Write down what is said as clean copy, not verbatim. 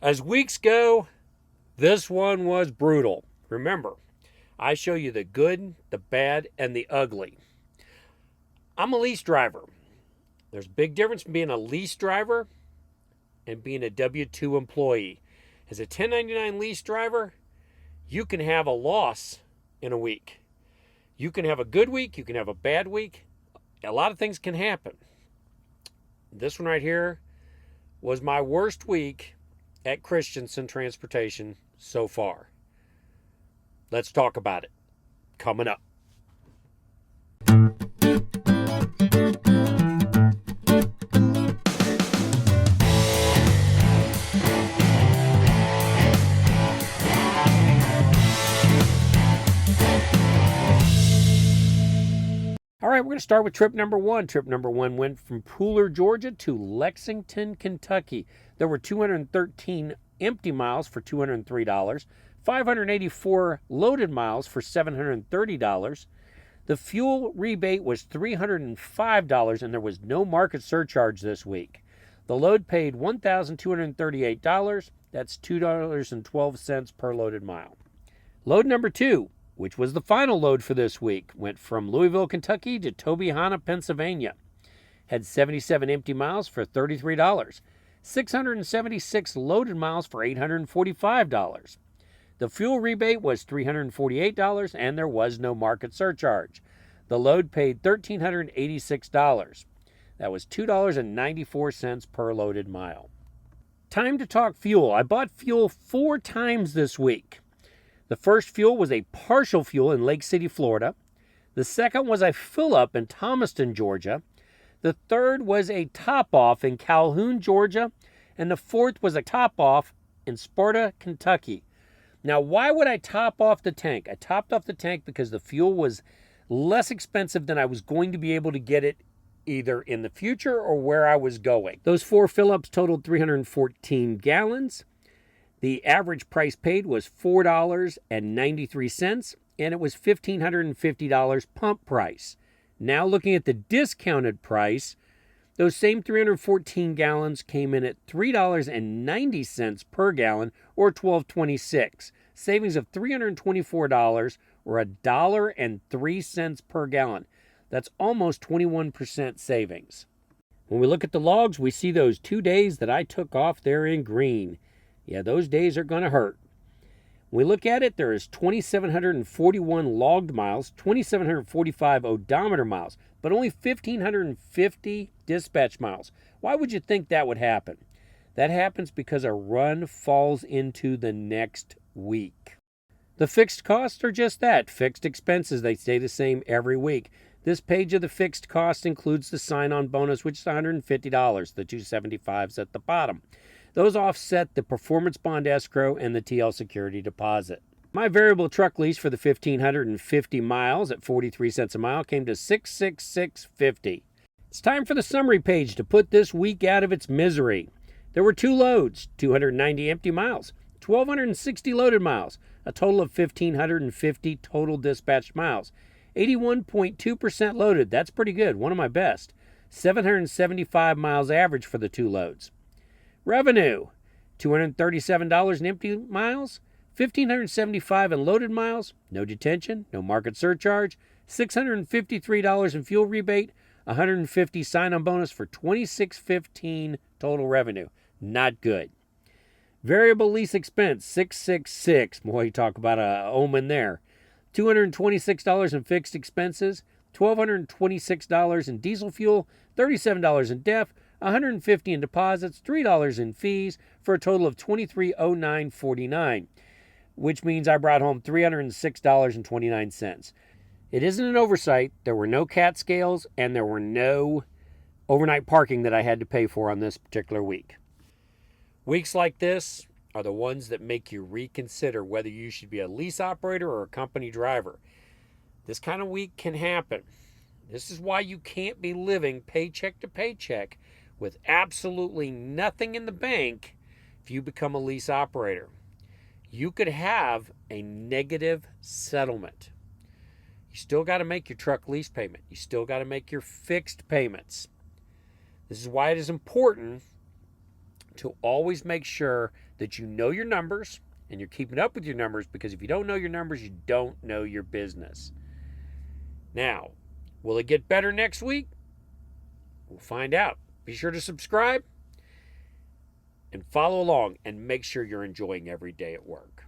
As weeks go, this one was brutal. Remember, I show you the good, the bad, and the ugly. I'm a lease driver. There's a big difference in being a lease driver and being a W-2 employee. As a 1099 lease driver, you can have a loss in a week. You can have a good week, you can have a bad week. A lot of things can happen. This one right here was my worst week at Christenson Transportation so far. Let's talk about it. Coming up. All right, we're going to start with trip number one. Trip number one went from Pooler, Georgia to Lexington, Kentucky. There were 213 empty miles for $203, 584 loaded miles for $730. The fuel rebate was $305, and there was no market surcharge this week. The load paid $1,238. That's $2.12 per loaded mile. Load number two, which was the final load for this week, went from Louisville, Kentucky to Tobyhanna, Pennsylvania. Had 77 empty miles for $33, 676 loaded miles for $845. The fuel rebate was $348, and there was no market surcharge. The load paid $1,386. That was $2.94 per loaded mile. Time to talk fuel. I bought fuel 4 times this week. The first fuel was a partial fuel in Lake City, Florida. The second was a fill-up in Thomaston, Georgia. The third was a top-off in Calhoun, Georgia. And the fourth was a top-off in Sparta, Kentucky. Now, why would I top off the tank? I topped off the tank because the fuel was less expensive than I was going to be able to get it either in the future or where I was going. Those 4 fill-ups totaled 314 gallons. The average price paid was $4.93, and it was $1,550 pump price. Now looking at the discounted price, those same 314 gallons came in at $3.90 per gallon, or $12.26, savings of $324, or $1.03 per gallon. That's almost 21% savings. When we look at the logs, we see those 2 days that I took off there in green. Yeah, those days are going to hurt. When we look at it, there is 2,741 logged miles, 2,745 odometer miles, but only 1,550 dispatch miles. Why would you think that would happen? That happens because a run falls into the next week. The fixed costs are just that, fixed expenses. They stay the same every week. This page of the fixed cost includes the sign-on bonus, which is $150, the $275s at the bottom. Those offset the performance bond escrow and the TL security deposit. My variable truck lease for the 1,550 miles at 43 cents a mile came to $666.50. It's time for the summary page to put this week out of its misery. There were 2 loads, 290 empty miles, 1,260 loaded miles, a total of 1,550 total dispatched miles. 81.2% loaded, that's pretty good, one of my best. 775 miles average for the 2 loads. Revenue, $237 in empty miles, $1,575 in loaded miles, no detention, no market surcharge, $653 in fuel rebate, $150 sign-on bonus for $2,615 total revenue. Not good. Variable lease expense, $666. Boy, you talk about a omen there. $226 in fixed expenses, $1,226 in diesel fuel, $37 in DEF, $150 in deposits, $3 in fees, for a total of $2309.49, which means I brought home $306.29. It isn't an oversight. There were no CAT scales, and there were no overnight parking that I had to pay for on this particular week. Weeks like this are the ones that make you reconsider whether you should be a lease operator or a company driver. This kind of week can happen. This is why you can't be living paycheck to paycheck with absolutely nothing in the bank if you become a lease operator. You could have a negative settlement. You still got to make your truck lease payment. You still got to make your fixed payments. This is why it is important to always make sure that you know your numbers and you're keeping up with your numbers, because if you don't know your numbers, you don't know your business. Now, will it get better next week? We'll find out. Be sure to subscribe and follow along and make sure you're enjoying every day at work.